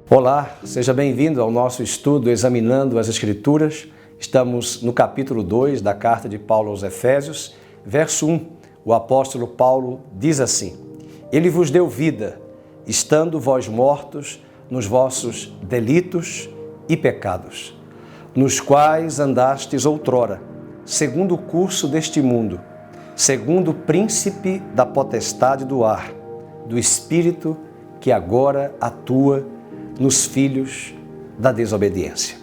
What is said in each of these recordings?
Olá, seja bem-vindo ao nosso estudo Examinando as Escrituras. Estamos no capítulo 2 da carta de Paulo aos Efésios, verso 1. O apóstolo Paulo diz assim: Ele vos deu vida, estando vós mortos nos vossos delitos e pecados, nos quais andastes outrora, segundo o curso deste mundo, segundo o príncipe da potestade do ar, do espírito que agora atua nos filhos da desobediência.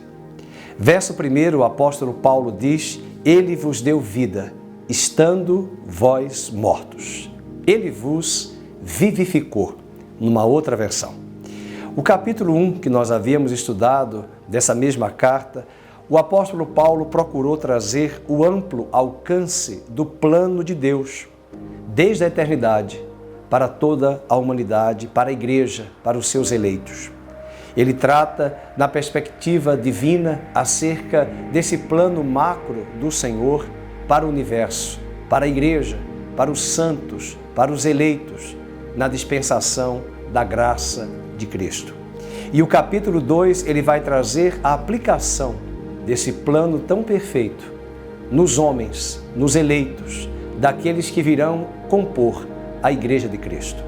Verso 1, o apóstolo Paulo diz: Ele vos deu vida, estando vós mortos. Ele vos vivificou, numa outra versão. O capítulo 1, que nós havíamos estudado dessa mesma carta, o apóstolo Paulo procurou trazer o amplo alcance do plano de Deus, desde a eternidade, para toda a humanidade, para a igreja, para os seus eleitos. Ele trata, na perspectiva divina, acerca desse plano macro do Senhor para o universo, para a igreja, para os santos, para os eleitos, na dispensação da graça de Cristo. E o capítulo 2, ele vai trazer a aplicação desse plano tão perfeito nos homens, nos eleitos, daqueles que virão compor a igreja de Cristo.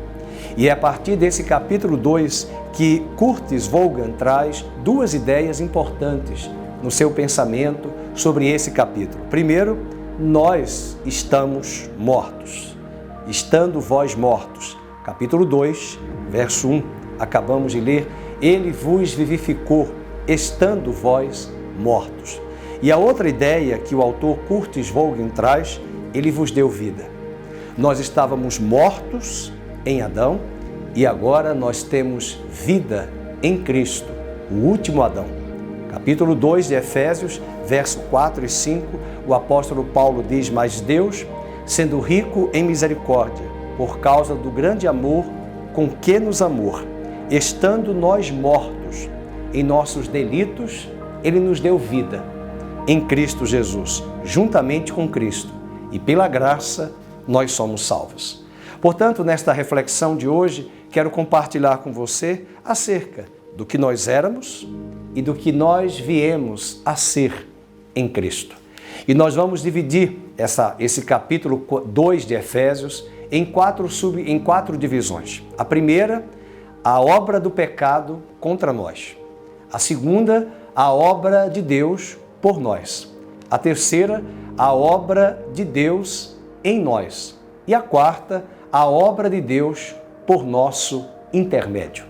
E é a partir desse capítulo 2 que Curtis Vaughan traz duas ideias importantes no seu pensamento sobre esse capítulo. Primeiro, nós estamos mortos. Estando vós mortos. Capítulo 2, verso 1, acabamos de ler: Ele vos vivificou, estando vós mortos. E a outra ideia que o autor Curtis Vaughan traz: Ele vos deu vida. Nós estávamos mortos em Adão, e agora nós temos vida em Cristo, o último Adão. Capítulo 2 de Efésios, verso 4 e 5, o apóstolo Paulo diz: Mas Deus, sendo rico em misericórdia, por causa do grande amor com que nos amou, estando nós mortos em nossos delitos, Ele nos deu vida em Cristo Jesus, juntamente com Cristo, e pela graça nós somos salvos. Portanto, nesta reflexão de hoje, quero compartilhar com você acerca do que nós éramos e do que nós viemos a ser em Cristo. E nós vamos dividir esse capítulo 2 de Efésios em quatro divisões. A primeira, a obra do pecado contra nós. A segunda, a obra de Deus por nós. A terceira, a obra de Deus em nós. E a quarta, a obra de Deus por nosso intermédio.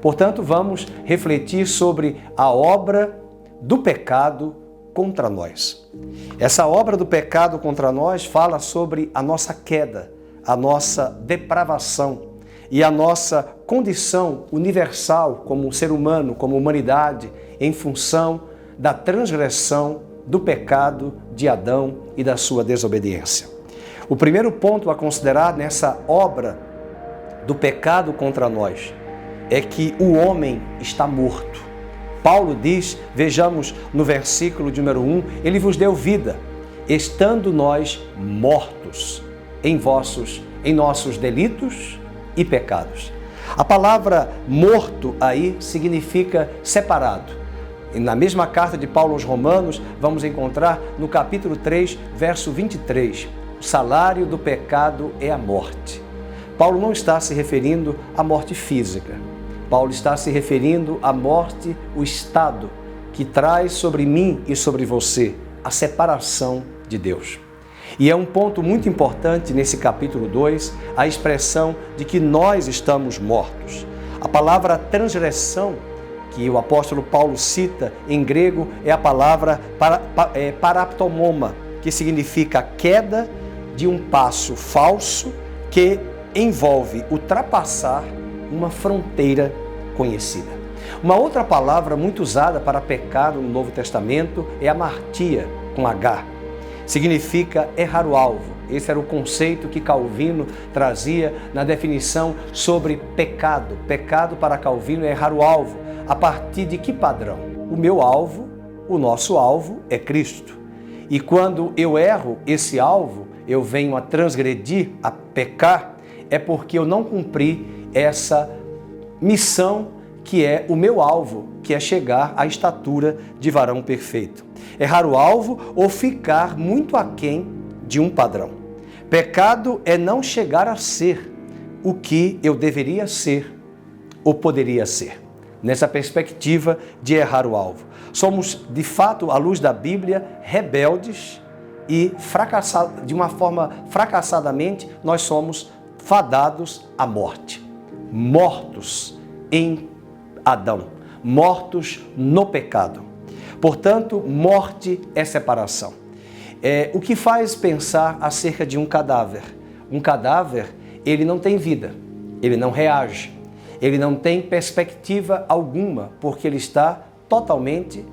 Portanto, vamos refletir sobre a obra do pecado contra nós. Essa obra do pecado contra nós fala sobre a nossa queda, a nossa depravação e a nossa condição universal como ser humano, como humanidade, em função da transgressão do pecado de Adão e da sua desobediência. O primeiro ponto a considerar nessa obra do pecado contra nós é que o homem está morto. Paulo diz, vejamos no versículo de número 1, Ele vos deu vida, estando nós mortos em nossos delitos e pecados. A palavra morto aí significa separado. E na mesma carta de Paulo aos Romanos, vamos encontrar no capítulo 3, verso 23, o salário do pecado é a morte. Paulo não está se referindo à morte física. Paulo está se referindo à morte, o estado que traz sobre mim e sobre você a separação de Deus. E é um ponto muito importante nesse capítulo 2, a expressão de que nós estamos mortos. A palavra transgressão, que o apóstolo Paulo cita em grego, é a palavra paraptomoma, que significa queda de um passo falso que envolve ultrapassar uma fronteira conhecida. Uma outra palavra muito usada para pecado no Novo Testamento é hamartia, com H. Significa errar o alvo. Esse era o conceito que Calvino trazia na definição sobre pecado. Pecado para Calvino é errar o alvo. A partir de que padrão? O meu alvo, o nosso alvo é Cristo. E quando eu erro esse alvo, eu venho a transgredir, a pecar, é porque eu não cumpri essa missão que é o meu alvo, que é chegar à estatura de varão perfeito. Errar o alvo ou ficar muito aquém de um padrão. Pecado é não chegar a ser o que eu deveria ser ou poderia ser. Nessa perspectiva de errar o alvo. Somos, de fato, à luz da Bíblia, rebeldes e de uma forma fracassadamente, nós somos fadados à morte. Mortos em Adão, mortos no pecado. Portanto, morte é separação. O que faz pensar acerca de um cadáver? Um cadáver, ele não tem vida, ele não reage, ele não tem perspectiva alguma, porque ele está totalmente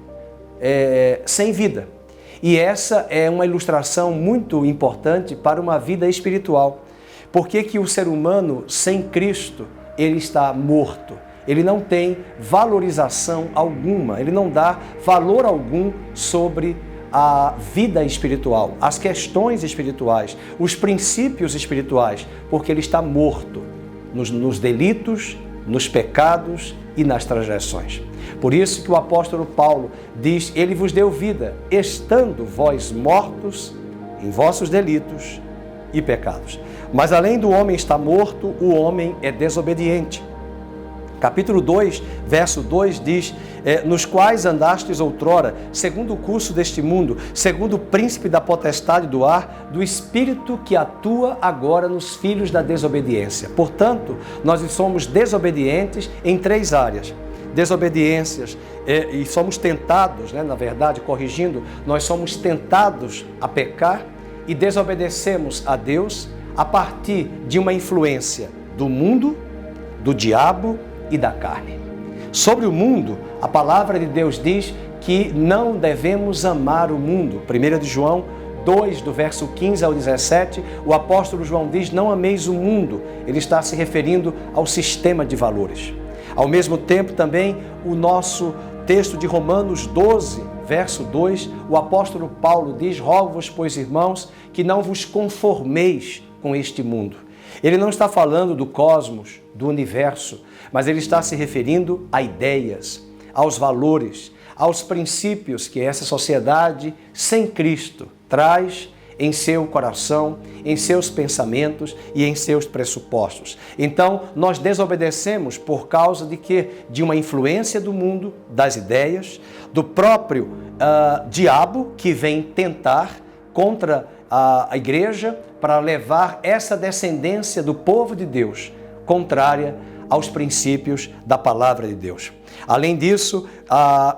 sem vida. E essa é uma ilustração muito importante para uma vida espiritual. Por que o ser humano sem Cristo, ele está morto? Ele não tem valorização alguma, ele não dá valor algum sobre a vida espiritual, as questões espirituais, os princípios espirituais, porque ele está morto nos delitos, nos pecados e nas transgressões. Por isso que o apóstolo Paulo diz, ele vos deu vida, estando vós mortos em vossos delitos e pecados. Mas além do homem estar morto, o homem é desobediente. Capítulo 2, verso 2 diz, nos quais andastes outrora, segundo o curso deste mundo, segundo o príncipe da potestade do ar, do espírito que atua agora nos filhos da desobediência. Portanto, nós somos desobedientes em 3 áreas. Desobediências e somos tentados, na verdade, corrigindo, nós somos tentados a pecar e desobedecemos a Deus a partir de uma influência do mundo, do diabo e da carne. Sobre o mundo, a palavra de Deus diz que não devemos amar o mundo. 1 de João 2, do verso 15 ao 17, o apóstolo João diz, não ameis o mundo. Ele está se referindo ao sistema de valores. Ao mesmo tempo, também, o nosso texto de Romanos 12, verso 2, o apóstolo Paulo diz, rogo-vos, pois, irmãos, que não vos conformeis com este mundo. Ele não está falando do cosmos, do universo, mas ele está se referindo a ideias, aos valores, aos princípios que essa sociedade sem Cristo traz em seu coração, em seus pensamentos e em seus pressupostos. Então, nós desobedecemos por causa de quê? De uma influência do mundo, das ideias, do próprio diabo que vem tentar contra a igreja para levar essa descendência do povo de Deus contrária aos princípios da palavra de Deus. Além disso,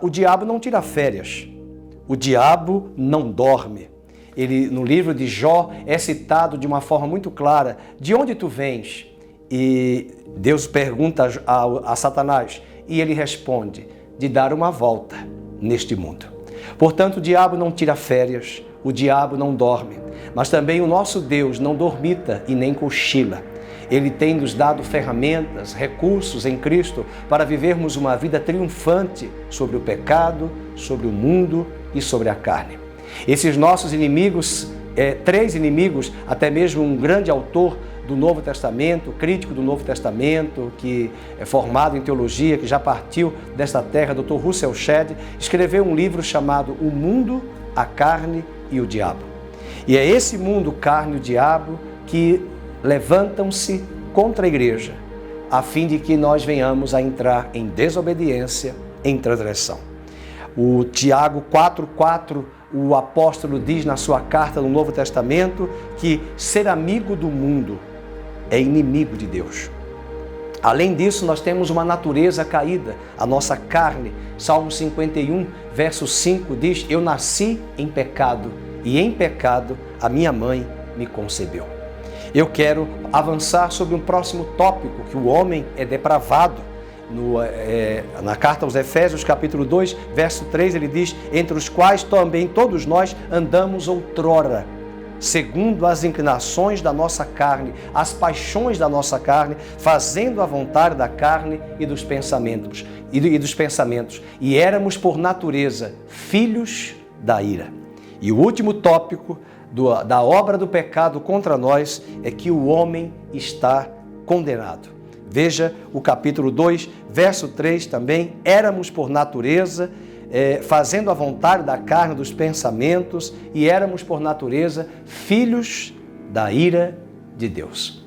o diabo não tira férias, o diabo não dorme. Ele, no livro de Jó, é citado de uma forma muito clara, de onde tu vens? E Deus pergunta a Satanás, e ele responde, de dar uma volta neste mundo. Portanto, o diabo não tira férias, o diabo não dorme, mas também o nosso Deus não dormita e nem cochila. Ele tem nos dado ferramentas, recursos em Cristo para vivermos uma vida triunfante sobre o pecado, sobre o mundo e sobre a carne. Esses nossos inimigos, 3 inimigos, até mesmo um grande autor do Novo Testamento, crítico do Novo Testamento, que é formado em teologia, que já partiu desta terra, Dr. Russell Shedd, escreveu um livro chamado O Mundo, a Carne e o Diabo. E é esse mundo, carne e o diabo, que levantam-se contra a igreja, a fim de que nós venhamos a entrar em desobediência, em transgressão. O Tiago 4,4, o apóstolo diz na sua carta no Novo Testamento que ser amigo do mundo é inimigo de Deus. Além disso, nós temos uma natureza caída, a nossa carne. Salmo 51, verso 5 diz, eu nasci em pecado e em pecado a minha mãe me concebeu. Eu quero avançar sobre um próximo tópico, que o homem é depravado. Na carta aos Efésios, capítulo 2, verso 3, ele diz, entre os quais também todos nós andamos outrora, segundo as inclinações da nossa carne, as paixões da nossa carne, fazendo a vontade da carne e dos pensamentos. E éramos, por natureza, filhos da ira. E o último tópico da obra do pecado contra nós é que o homem está condenado. Veja o capítulo 2, verso 3 também. Éramos por natureza, fazendo a vontade da carne, dos pensamentos, e éramos por natureza filhos da ira de Deus.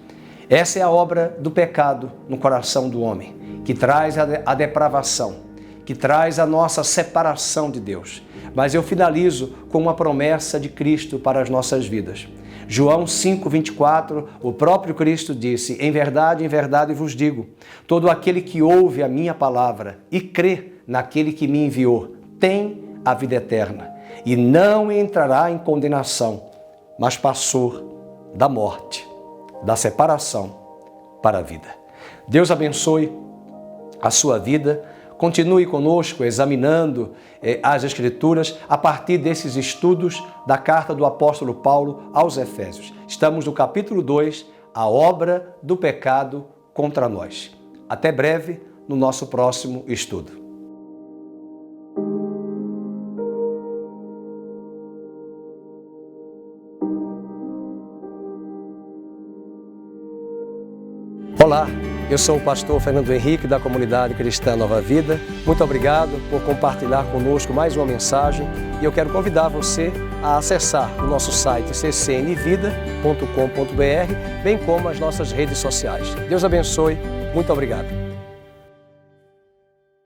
Essa é a obra do pecado no coração do homem, que traz a depravação, que traz a nossa separação de Deus. Mas eu finalizo com uma promessa de Cristo para as nossas vidas. João 5,24, o próprio Cristo disse: em verdade vos digo, todo aquele que ouve a minha palavra e crê naquele que me enviou, tem a vida eterna e não entrará em condenação, mas passou da morte, da separação para a vida. Deus abençoe a sua vida. Continue conosco examinando as Escrituras a partir desses estudos da carta do apóstolo Paulo aos Efésios. Estamos no capítulo 2, a obra do pecado contra nós. Até breve no nosso próximo estudo. Olá, eu sou o pastor Fernando Henrique da Comunidade Cristã Nova Vida. Muito obrigado por compartilhar conosco mais uma mensagem e eu quero convidar você a acessar o nosso site ccnvida.com.br, bem como as nossas redes sociais. Deus abençoe, muito obrigado.